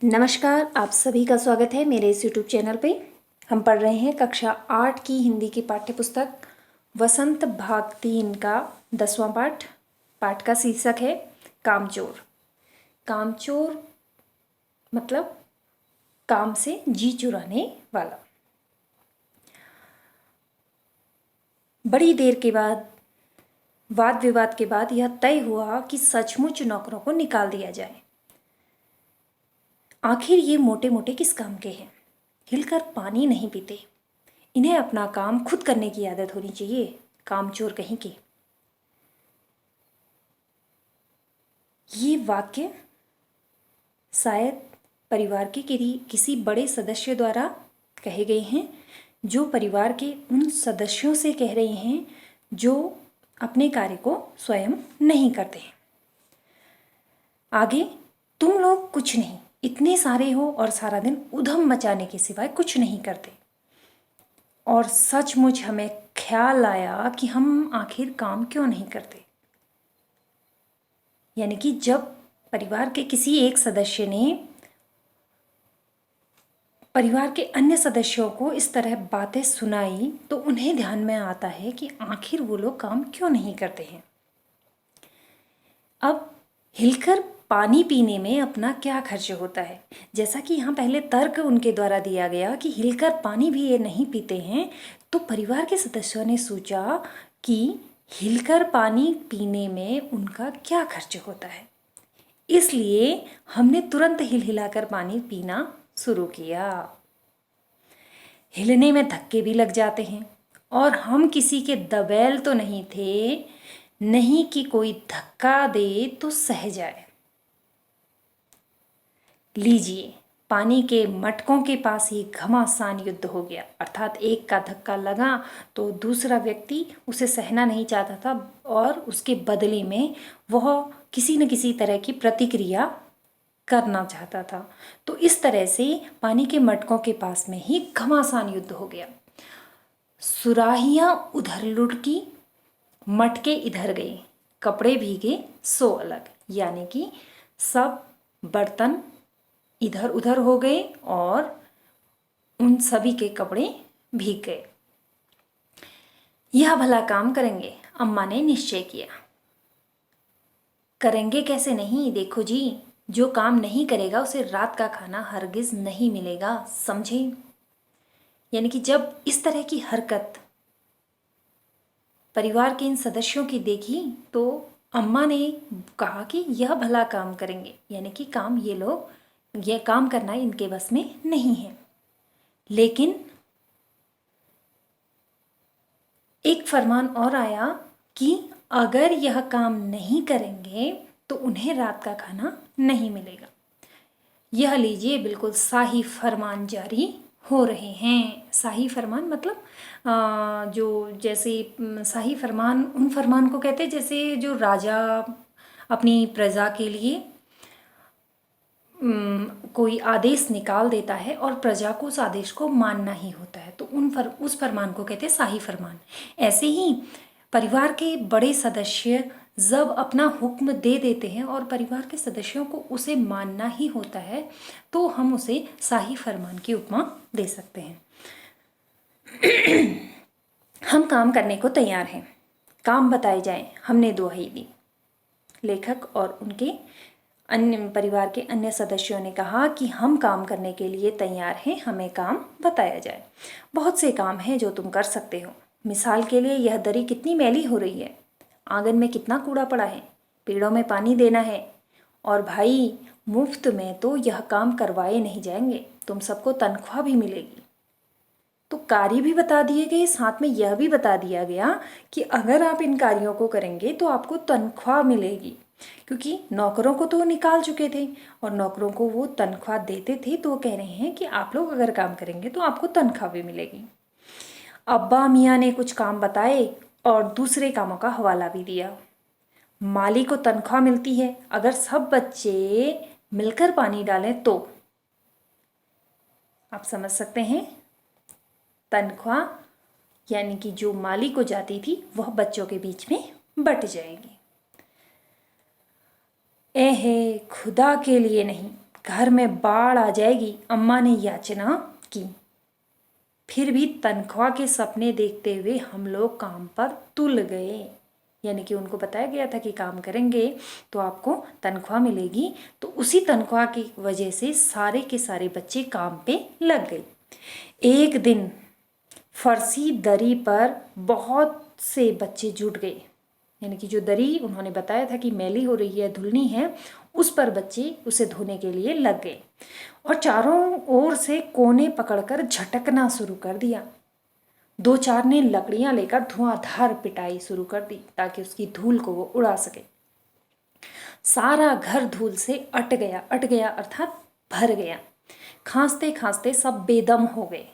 नमस्कार, आप सभी का स्वागत है मेरे इस यूट्यूब चैनल पे। हम पढ़ रहे हैं कक्षा 8 की हिंदी की पाठ्य पुस्तक वसंत भाग 3 का 10वां पाठ। पाठ का शीर्षक है कामचोर। कामचोर मतलब काम से जी चुराने वाला। बड़ी देर के बाद वाद विवाद के बाद यह तय हुआ कि सचमुच नौकरों को निकाल दिया जाए। आखिर ये मोटे मोटे किस काम के हैं? हिलकर पानी नहीं पीते। इन्हें अपना काम खुद करने की आदत होनी चाहिए, कामचोर कहीं के। ये वाक्य शायद परिवार के किसी बड़े सदस्य द्वारा कहे गए हैं, जो परिवार के उन सदस्यों से कह रहे हैं जो अपने कार्य को स्वयं नहीं करते हैं। आगे, तुम लोग कुछ नहीं, इतने सारे हो और सारा दिन उधम मचाने के सिवाय कुछ नहीं करते। और सचमुच हमें ख्याल आया कि हम आखिर काम क्यों नहीं करते। यानी कि जब परिवार के किसी एक सदस्य ने परिवार के अन्य सदस्यों को इस तरह बातें सुनाई तो उन्हें ध्यान में आता है कि आखिर वो लोग काम क्यों नहीं करते हैं। अब हिलकर पानी पीने में अपना क्या खर्च होता है? जैसा कि यहाँ पहले तर्क उनके द्वारा दिया गया कि हिलकर पानी भी ये नहीं पीते हैं, तो परिवार के सदस्यों ने सोचा कि हिलकर पानी पीने में उनका क्या खर्च होता है। इसलिए हमने तुरंत हिलहिलाकर पानी पीना शुरू किया। हिलने में धक्के भी लग जाते हैं और हम किसी के दबैल तो नहीं थे, नहीं कि कोई धक्का दे तो सह जाए। लीजिए, पानी के मटकों के पास ही घमासान युद्ध हो गया। अर्थात एक का धक्का लगा तो दूसरा व्यक्ति उसे सहना नहीं चाहता था और उसके बदले में वह किसी न किसी तरह की प्रतिक्रिया करना चाहता था। तो इस तरह से पानी के मटकों के पास में ही घमासान युद्ध हो गया। सुराहियां उधर लुढ़की, मटके इधर गए, कपड़े भीगे सो अलग। यानी कि सब बर्तन इधर उधर हो गए और उन सभी के कपड़े भीग गए। यह भला काम करेंगे, अम्मा ने निश्चय किया। करेंगे कैसे नहीं, देखो जी, जो काम नहीं करेगा उसे रात का खाना हरगिज नहीं मिलेगा, समझे? यानी कि जब इस तरह की हरकत परिवार के इन सदस्यों की देखी तो अम्मा ने कहा कि यह भला काम करेंगे, यानी कि काम यह काम करना इनके बस में नहीं है। लेकिन एक फरमान और आया कि अगर यह काम नहीं करेंगे तो उन्हें रात का खाना नहीं मिलेगा। यह लीजिए, बिल्कुल शाही फरमान जारी हो रहे हैं। शाही फरमान मतलब जो जैसे शाही फरमान उन फरमान को कहते हैं जैसे जो राजा अपनी प्रजा के लिए कोई आदेश निकाल देता है और प्रजा को उस आदेश को मानना ही होता है, तो उस फरमान को कहते हैं शाही फरमान। ऐसे ही परिवार के बड़े सदस्य जब अपना हुक्म दे देते हैं और परिवार के सदस्यों को उसे मानना ही होता है, तो हम उसे शाही फरमान की उपमा दे सकते हैं। हम काम करने को तैयार हैं, काम बताए जाएं, हमने दुहाई दी। लेखक और उनके अन्य परिवार के अन्य सदस्यों ने कहा कि हम काम करने के लिए तैयार हैं, हमें काम बताया जाए। बहुत से काम हैं जो तुम कर सकते हो। मिसाल के लिए यह दरी कितनी मैली हो रही है, आंगन में कितना कूड़ा पड़ा है, पेड़ों में पानी देना है। और भाई, मुफ्त में तो यह काम करवाए नहीं जाएंगे, तुम सबको तनख्वाह भी मिलेगी। तो कार्य भी बता दिए गए, साथ में यह भी बता दिया गया कि अगर आप इन कार्यों को करेंगे तो आपको तनख्वाह मिलेगी, क्योंकि नौकरों को तो निकाल चुके थे और नौकरों को वो तनख्वाह देते थे, तो वो कह रहे हैं कि आप लोग अगर काम करेंगे तो आपको तनख्वाह भी मिलेगी। अब्बा मियाँ ने कुछ काम बताए और दूसरे कामों का हवाला भी दिया। माली को तनख्वाह मिलती है अगर सब बच्चे मिलकर पानी डालें तो। आप समझ सकते हैं, तनख्वाह यानी कि जो माली को जाती थी वह बच्चों के बीच में बंट जाएगी। एहे, खुदा के लिए नहीं, घर में बाढ़ आ जाएगी, अम्मा ने याचना की। फिर भी तनख्वाह के सपने देखते हुए हम लोग काम पर तुल गए। यानी कि उनको बताया गया था कि काम करेंगे तो आपको तनख्वाह मिलेगी, तो उसी तनख्वाह की वजह से सारे के सारे बच्चे काम पे लग गए। एक दिन फर्शी दरी पर बहुत से बच्चे जुट गए। यानी कि जो दरी उन्होंने बताया था कि मैली हो रही है, धुलनी है, उस पर बच्चे उसे धोने के लिए लग गए और चारों ओर से कोने पकड़कर झटकना शुरू कर दिया। दो चार ने लकड़ियां लेकर धुआंधार पिटाई शुरू कर दी ताकि उसकी धूल को वो उड़ा सके। सारा घर धूल से अट गया अर्थात भर गया। खांसते खांसते सब बेदम हो गए।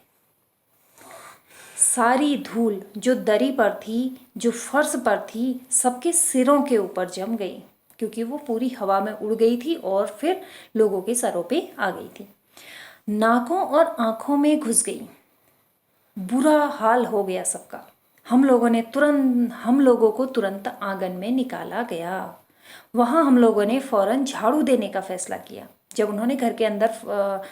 सारी धूल जो दरी पर थी, जो फर्श पर थी, सबके सिरों के ऊपर जम गई, क्योंकि वो पूरी हवा में उड़ गई थी और फिर लोगों के सरों पे आ गई थी। नाकों और आंखों में घुस गई। बुरा हाल हो गया सबका। हम लोगों को तुरंत आंगन में निकाला गया। वहाँ हम लोगों ने फौरन झाड़ू देने का फैसला किया। जब उन्होंने घर के अंदर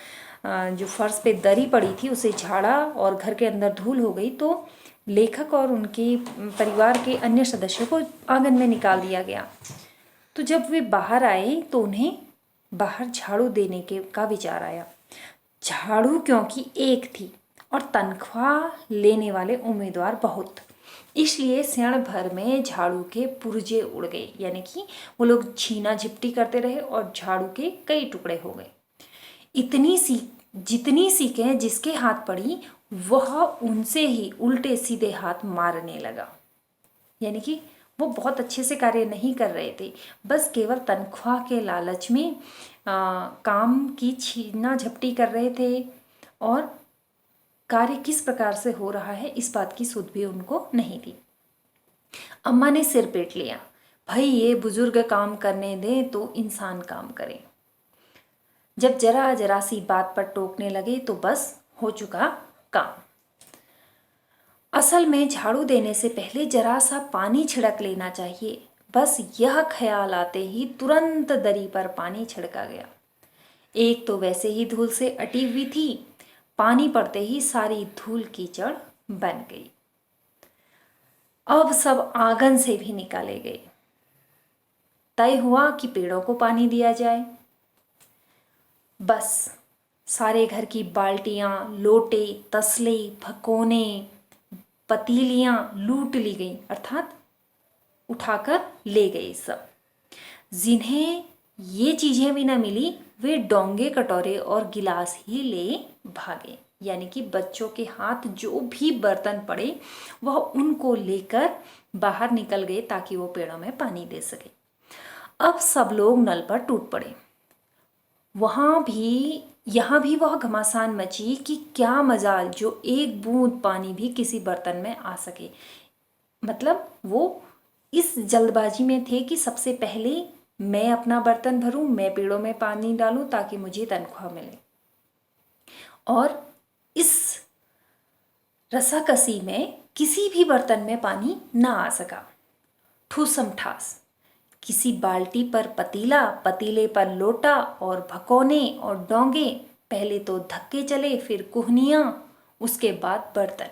जो फर्श पे दरी पड़ी थी उसे झाड़ा और घर के अंदर धूल हो गई, तो लेखक और उनके परिवार के अन्य सदस्यों को आंगन में निकाल दिया गया। तो जब वे बाहर आए तो उन्हें बाहर झाड़ू देने का विचार आया। झाड़ू क्योंकि एक थी और तनख्वाह लेने वाले उम्मीदवार बहुत, इसलिए क्षण भर में झाड़ू के पुर्जे उड़ गए। यानी कि वो लोग छीना झिपटी करते रहे और झाड़ू के कई टुकड़े हो गए। जितनी सीखें जिसके हाथ पड़ी वह उनसे ही उल्टे सीधे हाथ मारने लगा। यानी कि वो बहुत अच्छे से कार्य नहीं कर रहे थे, बस केवल तनख्वाह के लालच में काम की छीना झपटी कर रहे थे और कार्य किस प्रकार से हो रहा है इस बात की सुध भी उनको नहीं थी। अम्मा ने सिर पीट लिया, भाई ये बुजुर्ग काम करने दें तो इंसान काम करे। जब जरा जरा सी बात पर टोकने लगे तो बस हो चुका काम। असल में झाड़ू देने से पहले जरा सा पानी छिड़क लेना चाहिए। बस यह ख्याल आते ही तुरंत दरी पर पानी छिड़का गया। एक तो वैसे ही धूल से अटी हुई थी, पानी पड़ते ही सारी धूल कीचड़ बन गई। अब सब आंगन से भी निकाले गए। तय हुआ कि पेड़ों को पानी दिया जाए। बस सारे घर की बाल्टियां, लोटे, तसले, भगोने, पतीलियां लूट ली गई, अर्थात उठाकर ले गए सब। जिन्हें ये चीजें भी न मिली वे डोंगे, कटोरे और गिलास ही ले भागे। यानी कि बच्चों के हाथ जो भी बर्तन पड़े वह उनको लेकर बाहर निकल गए ताकि वो पेड़ों में पानी दे सके। अब सब लोग नल पर टूट पड़े। यहाँ भी वह घमासान मची कि क्या मजाल जो एक बूंद पानी भी किसी बर्तन में आ सके। मतलब वो इस जल्दबाजी में थे कि सबसे पहले मैं अपना बर्तन भरूं, मैं पेड़ों में पानी डालूं ताकि मुझे तनख्वाह मिले। और इस रसाकसी में किसी भी बर्तन में पानी ना आ सका। ठूसम ठास, किसी बाल्टी पर पतीला, पतीले पर लोटा और भगोने और डोंगे। पहले तो धक्के चले, फिर कुहनियाँ, उसके बाद बर्तन।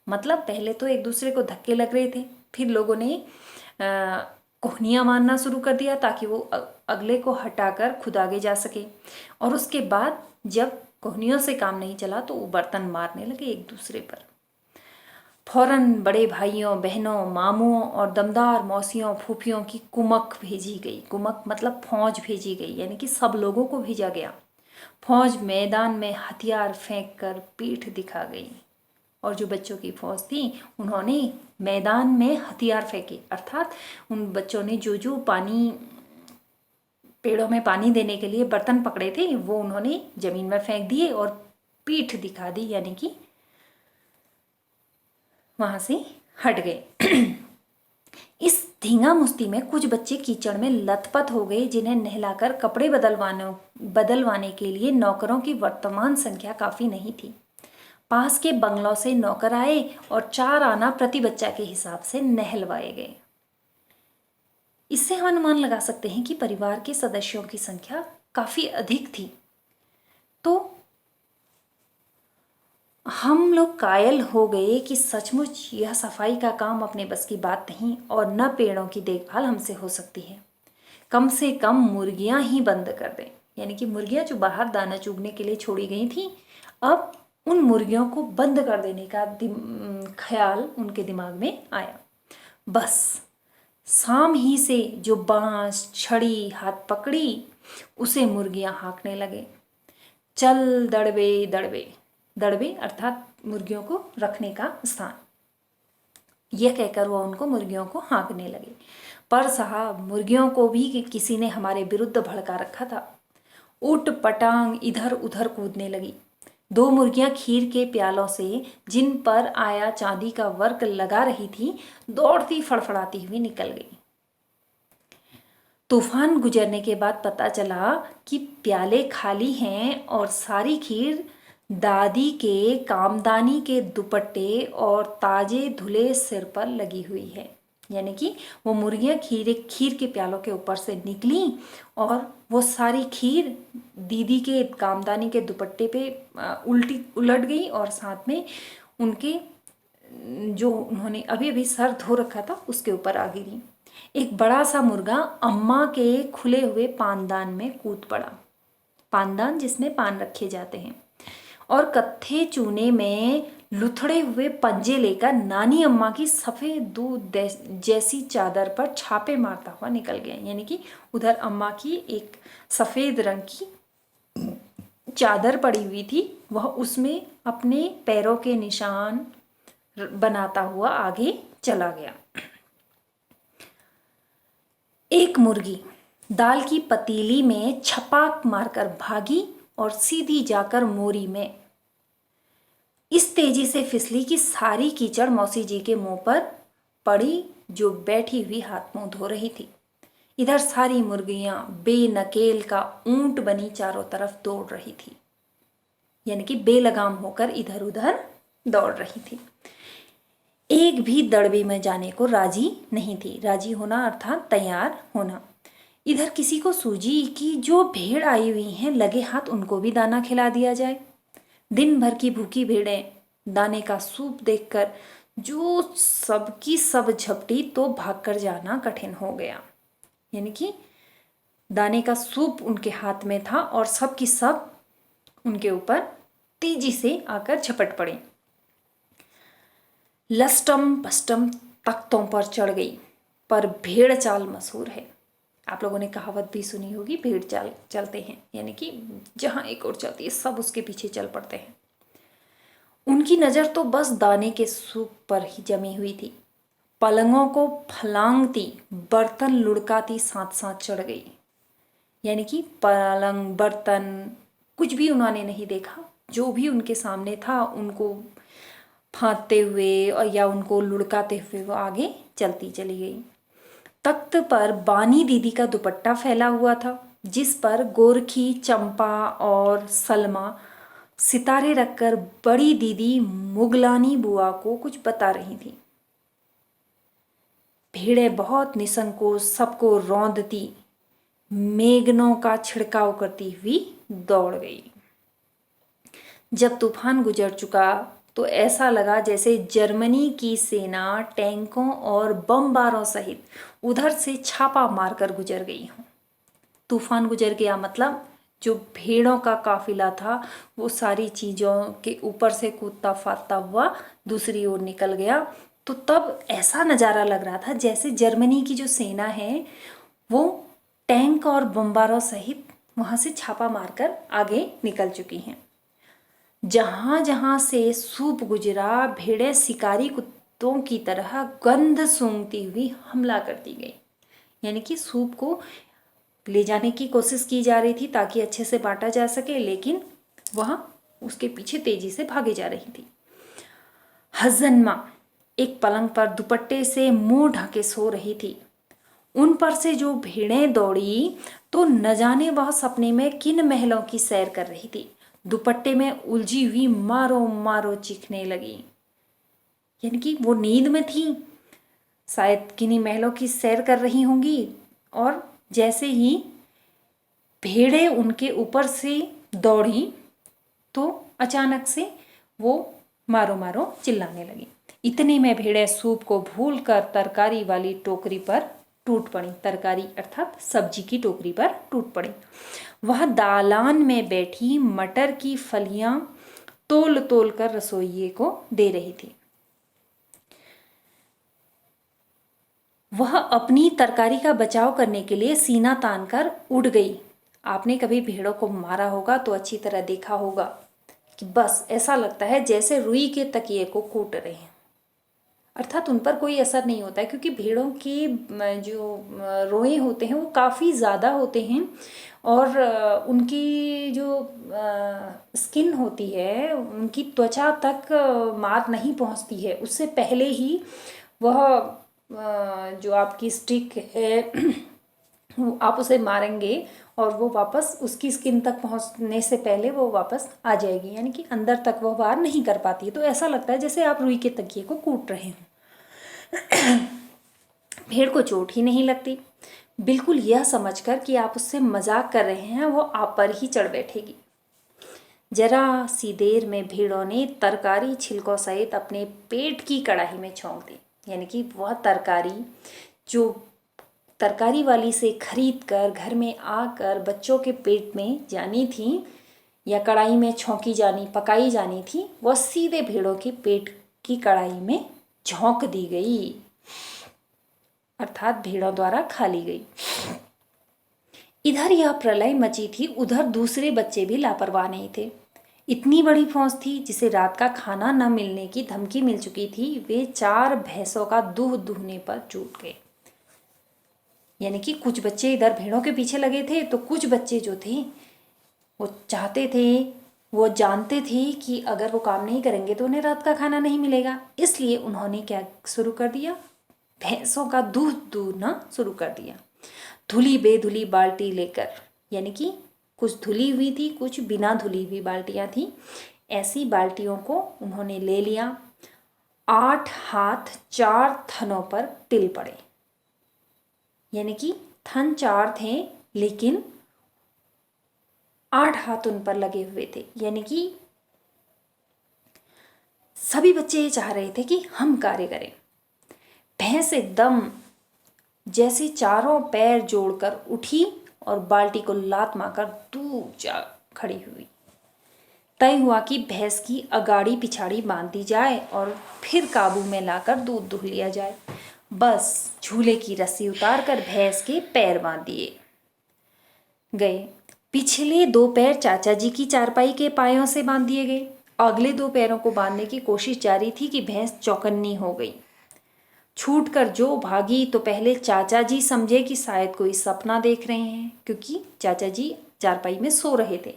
मतलब पहले तो एक दूसरे को धक्के लग रहे थे, फिर लोगों ने कुहनियाँ मारना शुरू कर दिया ताकि वो अगले को हटाकर खुद आगे जा सके। और उसके बाद जब कुहनियों से काम नहीं चला तो वो बर्तन मारने लगे एक दूसरे पर। फौरन बड़े भाइयों, बहनों, मामुओं और दमदार मौसियों, फूफियों की कुमक भेजी गई। कुमक मतलब फौज भेजी गई, यानी कि सब लोगों को भेजा गया। फौज मैदान में हथियार फेंक कर पीठ दिखा गई। और जो बच्चों की फौज थी उन्होंने मैदान में हथियार फेंके, अर्थात उन बच्चों ने जो पानी पेड़ों में पानी देने के लिए बर्तन पकड़े थे वो उन्होंने जमीन में फेंक दिए और पीठ दिखा दी, यानी कि वहां से हट गए। इस धींगा मुश्ती में कुछ बच्चे कीचड़ में लथपथ हो गए, जिन्हें नहलाकर कपड़े बदलवाने के लिए नौकरों की वर्तमान संख्या काफी नहीं थी। पास के बंगलों से नौकर आए और 4 आना प्रति बच्चा के हिसाब से नहलवाए गए। इससे हम अनुमान लगा सकते हैं कि परिवार के सदस्यों की संख्या काफ़ी अधिक थी। तो हम लोग कायल हो गए कि सचमुच यह सफाई का काम अपने बस की बात नहीं और न पेड़ों की देखभाल हमसे हो सकती है। कम से कम मुर्गियां ही बंद कर दें। यानी कि मुर्गियां जो बाहर दाना चुगने के लिए छोड़ी गई थी, अब उन मुर्गियों को बंद कर देने का ख्याल उनके दिमाग में आया। बस शाम ही से जो बांस छड़ी हाथ पकड़ी, उसे मुर्गियां हाँकने लगे। चल दड़बे दड़बे, दड़बे अर्थात मुर्गियों को रखने का स्थान। यह कहकर वो उनको मुर्गियों को हाँकने लगे। पर साहब, मुर्गियों को भी किसी ने हमारे विरुद्ध भड़का रखा था। उठ पटांग इधर उधर कूदने लगी। दो मुर्गियां खीर के प्यालों से, जिन पर आया चांदी का वर्क लगा रही थी, दौड़ती फड़फड़ाती हुई निकल गई। तूफान गुजरने के बाद पता चला कि प्याले खाली हैं और सारी खीर दादी के कामदानी के दुपट्टे और ताजे धुले सिर पर लगी हुई है। यानी कि वो मुर्गियां खीर के प्यालों के ऊपर से निकली और वो सारी खीर दीदी के कामदानी के दुपट्टे पे उलट गई और साथ में उनके जो उन्होंने अभी अभी सर धो रखा था उसके ऊपर आ गिरी। एक बड़ा सा मुर्गा अम्मा के खुले हुए पानदान में कूद पड़ा। पानदान जिसमें पान रखे जाते हैं, और कत्थे चूने में लुथड़े हुए पंजे लेकर नानी अम्मा की सफ़ेद दूध जैसी चादर पर छापे मारता हुआ निकल गया। यानी कि उधर अम्मा की एक सफ़ेद रंग की चादर पड़ी हुई थी, वह उसमें अपने पैरों के निशान बनाता हुआ आगे चला गया। एक मुर्गी दाल की पतीली में छपाक मारकर भागी और सीधी जाकर मोरी में इस तेजी से फिसली कि सारी कीचड़ मौसी जी के मुंह पर पड़ी, जो बैठी हुई हाथ मुंह धो रही थी। इधर सारी मुर्गियां बेनकेल का ऊंट बनी चारों तरफ दौड़ रही थी। यानी कि बेलगाम होकर इधर उधर दौड़ रही थी। एक भी दड़बे में जाने को राजी नहीं थी। राजी होना अर्थात तैयार होना। इधर किसी को सूझी कि जो भेड़ आई हुई हैं, लगे हाथ उनको भी दाना खिला दिया जाए। दिन भर की भूखी भेड़ें दाने का सूप देखकर जो सबकी सब झपटी तो भागकर जाना कठिन हो गया। यानी कि दाने का सूप उनके हाथ में था और सब की सब उनके ऊपर तेजी से आकर झपट पड़े। लस्टम पस्टम तख्तों पर चढ़ गई। पर भेड़ चाल मशहूर है। आप लोगों ने कहावत भी सुनी होगी, भेड़ चाल चलते हैं, यानी कि जहां एक और चलती है सब उसके पीछे चल पड़ते हैं। उनकी नज़र तो बस दाने के सूप पर ही जमी हुई थी। पलंगों को फलांगती, बर्तन लुढ़काती साथ साथ चढ़ गई। यानी कि पलंग बर्तन कुछ भी उन्होंने नहीं देखा। जो भी उनके सामने था उनको फांदते हुए और या उनको लुढ़काते हुए वो आगे चलती चली गई। तख्त पर बानी दीदी का दुपट्टा फैला हुआ था, जिस पर गोरखी, चंपा और सलमा सितारे रखकर बड़ी दीदी मुगलानी बुआ को कुछ बता रही थी। भेड़ें बहुत निसंकोच सबको रौंदती मेघनों का छिड़काव करती हुई दौड़ गई। जब तूफान गुजर चुका तो ऐसा लगा जैसे जर्मनी की सेना टैंकों और बमबारों सहित उधर से छापा मारकर गुजर गई हो। तूफान गुजर गया मतलब जो भेड़ों का काफिला था वो सारी चीज़ों के ऊपर से कूदता फादता हुआ दूसरी ओर निकल गया। तो तब ऐसा नज़ारा लग रहा था जैसे जर्मनी की जो सेना है वो टैंक और बमबारों सहित वहाँ से छापा मारकर आगे निकल चुकी हैं। जहाँ जहाँ से सूप गुजरा, भेड़ें शिकारी कुत्तों की तरह गंध सूंघती हुई हमला करती गई। यानी कि सूप को ले जाने की कोशिश की जा रही थी ताकि अच्छे से बांटा जा सके, लेकिन वह उसके पीछे तेजी से भागे जा रही थी। हज़नमा एक पलंग पर दुपट्टे से मुंह ढके सो रही थी। उन पर से जो भेड़ें दौड़ी तो न जाने वह सपने में किन महलों की सैर कर रही थी। दुपट्टे में उलझी हुई मारो मारो चीखने लगी। यानी कि वो नींद में थी, शायद किन्हीं महलों की सैर कर रही होंगी, और जैसे ही भेड़ें उनके ऊपर से दौड़ी तो अचानक से वो मारो मारो चिल्लाने लगी। इतने में भेड़ें सूप को भूलकर तरकारी वाली टोकरी पर टूट पड़ी। तरकारी अर्थात सब्जी की टोकरी पर टूट पड़ी। वह दालान में बैठी मटर की फलियां तोल तोल कर रसोइये को दे रही थी। वह अपनी तरकारी का बचाव करने के लिए सीना तानकर उड़ गई। आपने कभी भेड़ों को मारा होगा तो अच्छी तरह देखा होगा कि बस ऐसा लगता है जैसे रुई के तकिए को कूट रहे हैं, अर्थात उन पर कोई असर नहीं होता है, क्योंकि भेड़ों के जो रोए होते हैं वो काफ़ी ज़्यादा होते हैं और उनकी जो स्किन होती है, उनकी त्वचा तक मार नहीं पहुंचती है। उससे पहले ही वह जो आपकी स्टिक है आप उसे मारेंगे और वो वापस उसकी स्किन तक पहुंचने से पहले वो वापस आ जाएगी, यानी कि अंदर तक वो वार नहीं कर पाती है। तो ऐसा लगता है जैसे आप रुई के तकिए को कूट रहे हैं। भेड़ को चोट ही नहीं लगती। बिल्कुल यह समझकर कि आप उससे मजाक कर रहे हैं वो आप पर ही चढ़ बैठेगी। जरा सी देर में भेड़ों ने तरकारी छिलकों सहित अपने पेट की कड़ाही में झोंक दी, यानी कि वह तरकारी जो तरकारी वाली से खरीद कर घर में आकर बच्चों के पेट में जानी थी या कढ़ाई में छौंकी जानी पकाई जानी थी, वह सीधे भेड़ों के पेट की कढ़ाई में झोंक दी गई, अर्थात भेड़ों द्वारा खा ली गई। इधर यह प्रलय मची थी, उधर दूसरे बच्चे भी लापरवाह नहीं थे। इतनी बड़ी फौज थी जिसे रात का खाना न मिलने की धमकी मिल चुकी थी। वे 4 भैंसों का दूध दूहने पर जुट गए, यानी कि कुछ बच्चे इधर भेड़ों के पीछे लगे थे तो कुछ बच्चे जो थे वो चाहते थे, वो जानते थे कि अगर वो काम नहीं करेंगे तो उन्हें रात का खाना नहीं मिलेगा। इसलिए उन्होंने क्या शुरू कर दिया, भैंसों का दूध दूहना शुरू कर दिया। धुली बेधुली बाल्टी लेकर, यानी कि कुछ धुली हुई थी कुछ बिना धुली हुई बाल्टियां थी, ऐसी बाल्टियों को उन्होंने ले लिया। 8 हाथ 4 थनों पर टिल पड़े, यानी कि थन 4 थे लेकिन 8 हाथ उन पर लगे हुए थे, यानी कि सभी बच्चे ये चाह रहे थे कि हम कार्य करें। भैंस एकदम जैसे चारों पैर जोड़कर उठी और बाल्टी को लात मारकर दूर जा खड़ी हुई। तय हुआ कि भैंस की अगाड़ी पिछाड़ी बांध दी जाए और फिर काबू में लाकर दूध दूह लिया जाए। बस झूले की रस्सी उतारकर भैंस के पैर बांध दिए गए। पिछले 2 पैर चाचा जी की चारपाई के पायों से बांध दिए गए। अगले 2 पैरों को बांधने की कोशिश जारी थी कि भैंस चौकन्नी हो गई। छूटकर जो भागी तो पहले चाचा जी समझे कि शायद कोई सपना देख रहे हैं, क्योंकि चाचा जी चारपाई में सो रहे थे,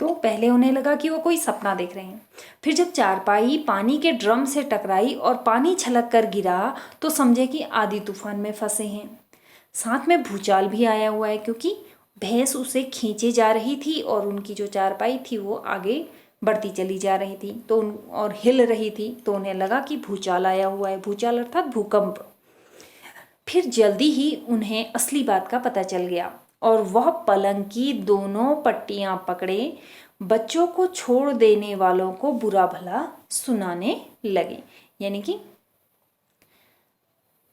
तो पहले उन्हें लगा कि वो कोई सपना देख रहे हैं। फिर जब चारपाई पानी के ड्रम से टकराई और पानी छलक कर गिरा तो समझे कि आधी तूफान में फंसे हैं। साथ में भूचाल भी आया हुआ है, क्योंकि भैंस उसे खींचे जा रही थी और उनकी जो चारपाई थी वो आगे बढ़ती चली जा रही थी तो और हिल रही थी, तो उन्हें लगा कि भूचाल आया हुआ है। भूचाल अर्थात भूकंप। फिर जल्दी ही उन्हें असली बात का पता चल गया और वह पलंग की दोनों पट्टियां पकड़े बच्चों को छोड़ देने वालों को बुरा भला सुनाने लगे, यानी कि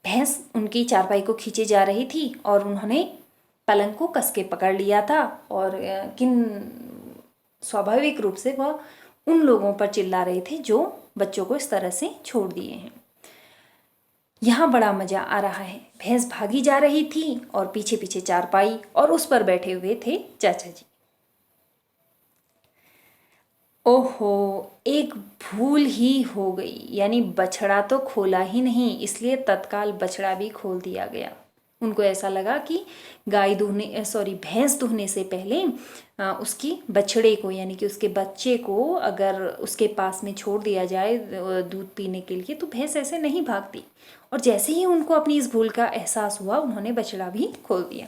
भैंस उनकी चारपाई को खींचे जा रही थी और उन्होंने पलंग को कस के पकड़ लिया था और किन स्वाभाविक रूप से वह उन लोगों पर चिल्ला रहे थे जो बच्चों को इस तरह से छोड़ दिए हैं। यहाँ बड़ा मजा आ रहा है। भैंस भागी जा रही थी और पीछे पीछे चारपाई और उस पर बैठे हुए थे चाचा जी। ओहो, एक भूल ही हो गई, यानी बछड़ा तो खोला ही नहीं, इसलिए तत्काल बछड़ा भी खोल दिया गया। उनको ऐसा लगा कि भैंस दुहने से पहले उसकी बछड़े को, यानी कि उसके बच्चे को अगर उसके पास में छोड़ दिया जाए दूध पीने के लिए तो भैंस ऐसे नहीं भागती। और जैसे ही उनको अपनी इस भूल का एहसास हुआ उन्होंने बछड़ा भी खोल दिया।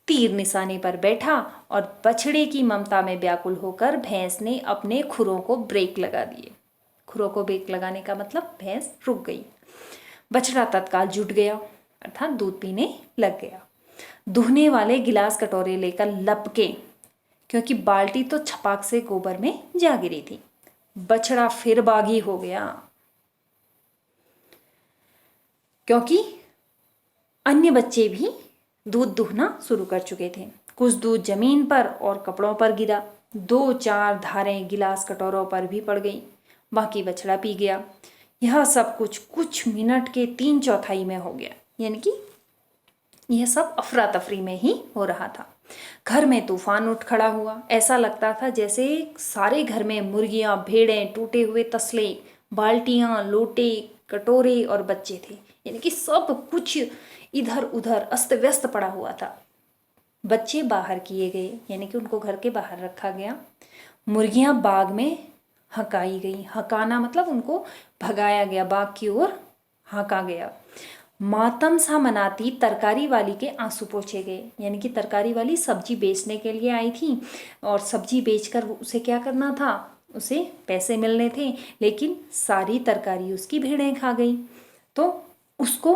तीर निशाने पर बैठा और बछड़े की ममता में व्याकुल होकर भैंस ने अपने खुरों को ब्रेक लगा दिए। खुरों को ब्रेक लगाने का मतलब भैंस रुक गई। बछड़ा तत्काल जुट गया, अर्थात दूध पीने लग गया। दुहने वाले गिलास कटोरे लेकर लपके, क्योंकि बाल्टी तो छपाक से गोबर में जा गिरी थी। बछड़ा फिर बागी हो गया, क्योंकि अन्य बच्चे भी दूध दुहना शुरू कर चुके थे। कुछ दूध जमीन पर और कपड़ों पर गिरा, 2-4 धारें गिलास कटोरों पर भी पड़ गई, बाकी बछड़ा पी गया। यह सब कुछ मिनट के 3/4 में हो गया, यानी कि यह सब अफरा तफरी में ही हो रहा था। घर में तूफान उठ खड़ा हुआ। ऐसा लगता था जैसे सारे घर में मुर्गियां, भेड़ें, टूटे हुए तसले, बाल्टियां, लोटे, कटोरे और बच्चे थे, यानी कि सब कुछ इधर उधर अस्त व्यस्त पड़ा हुआ था। बच्चे बाहर किए गए, यानी कि उनको घर के बाहर रखा गया। मुर्गियां बाग में हकाई गई। हकाना मतलब उनको भगाया गया, बाग की ओर हाँका गया। मातम सा मनाती तरकारी वाली के आंसू पोंछे गए, यानी कि तरकारी वाली सब्जी बेचने के लिए आई थी और सब्जी बेचकर उसे क्या करना था, उसे पैसे मिलने थे, लेकिन सारी तरकारी उसकी भेड़ें खा गई। तो उसको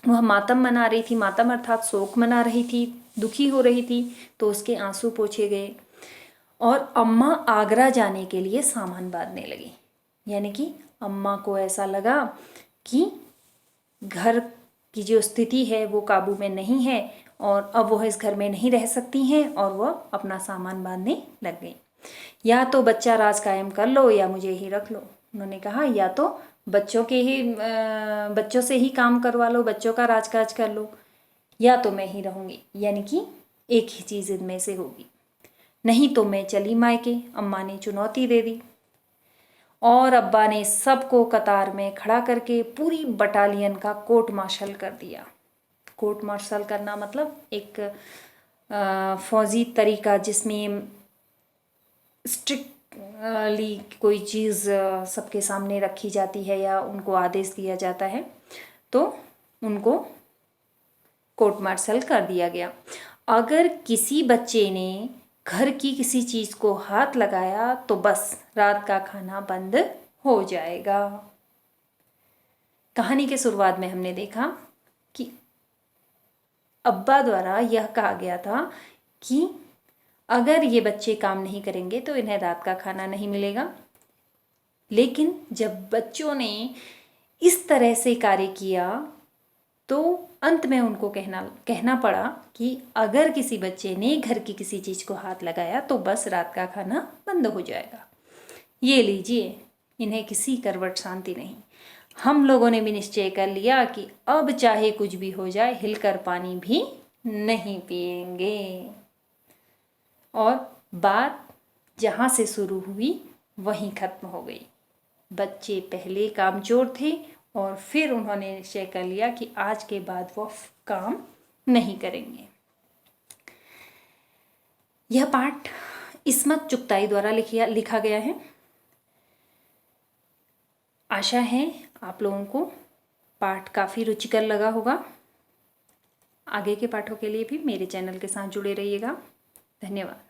वह मातम मना रही थी, मातम अर्थात शोक मना रही थी, दुखी हो रही थी, तो उसके आंसू पोंछे गए। और अम्मा आगरा जाने के लिए सामान बांधने लगी, यानी कि अम्मा को ऐसा लगा कि घर की जो स्थिति है वो काबू में नहीं है और अब वह इस घर में नहीं रह सकती हैं, और वह अपना सामान बांधने लग गई। या तो बच्चा राज कायम कर लो या मुझे ही रख लो। उन्होंने कहा या तो बच्चों से ही काम करवा लो, बच्चों का राजकाज कर लो, या तो मैं ही रहूँगी, यानी कि एक ही चीज़ इनमें से होगी, नहीं तो मैं चली मायके। अम्मा ने चुनौती दे दी और अब्बा ने सबको कतार में खड़ा करके पूरी बटालियन का कोर्ट मार्शल कर दिया। कोर्ट मार्शल करना मतलब एक फौजी तरीका जिसमें स्ट्रिक्टली कोई चीज़ सबके सामने रखी जाती है या उनको आदेश दिया जाता है, तो उनको कोर्ट मार्शल कर दिया गया। अगर किसी बच्चे ने घर की किसी चीज़ को हाथ लगाया तो बस रात का खाना बंद हो जाएगा। कहानी के शुरुआत में हमने देखा कि अब्बा द्वारा यह कहा गया था कि अगर ये बच्चे काम नहीं करेंगे तो इन्हें रात का खाना नहीं मिलेगा। लेकिन जब बच्चों ने इस तरह से कार्य किया तो अंत में उनको कहना पड़ा कि अगर किसी बच्चे ने घर की किसी चीज़ को हाथ लगाया तो बस रात का खाना बंद हो जाएगा। ये लीजिए, इन्हें किसी करवट शांति नहीं। हम लोगों ने भी निश्चय कर लिया कि अब चाहे कुछ भी हो जाए हिलकर पानी भी नहीं पिएंगे। और बात जहाँ से शुरू हुई वहीं ख़त्म हो गई। बच्चे पहले कामचोर थे और फिर उन्होंने निश्चय कर लिया कि आज के बाद वो काम नहीं करेंगे। यह पाठ इस्मत चुगताई द्वारा लिखा गया है। आशा है आप लोगों को पाठ काफ़ी रुचिकर लगा होगा। आगे के पाठों के लिए भी मेरे चैनल के साथ जुड़े रहिएगा। धन्यवाद।